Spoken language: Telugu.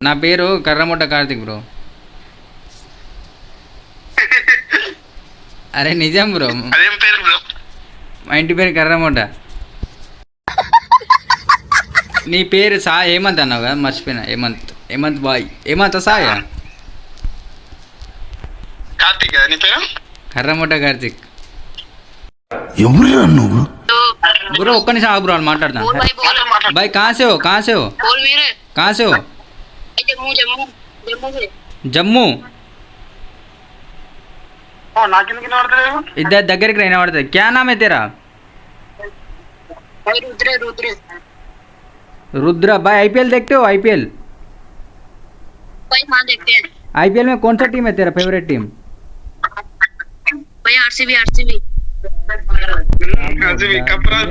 నా పేరు కర్రముట్ట కార్తిక్ బ్రో. అరే నిజం బ్రో. అదేం పేరు బ్రో? మా ఇంటి పేరు కర్రముట్ట. నీ పేరు హేమంత్ అన్నావు కదా, మర్చిపోయినా. హేమంత్ బాయ్. హేమంత్ సాయా? కార్తిక్ కదా నీ పేరు? కర్రముట్ట కార్తిక్. ఎవరు నువ్వు బ్రో ఒక్క నిమిషం ఆగు బ్రో, అని మాట్లాడతాను. బాయ్ కాసేవ్ జమ్మూ. నాకెందుకు వినబడతలేదు? ఇద్దరు దగ్గరికి రైనా పడుతుంది. క్యా నామ్ హై తేరా? रुद्र. भाई आईपीएल देखते हो? आईपीएल भाई हाँ देखते हैं। आईपीएल में कौन सा टीम है तेरा फेवरेट टीम? भाई आरसीबी आरसीबी। कपराज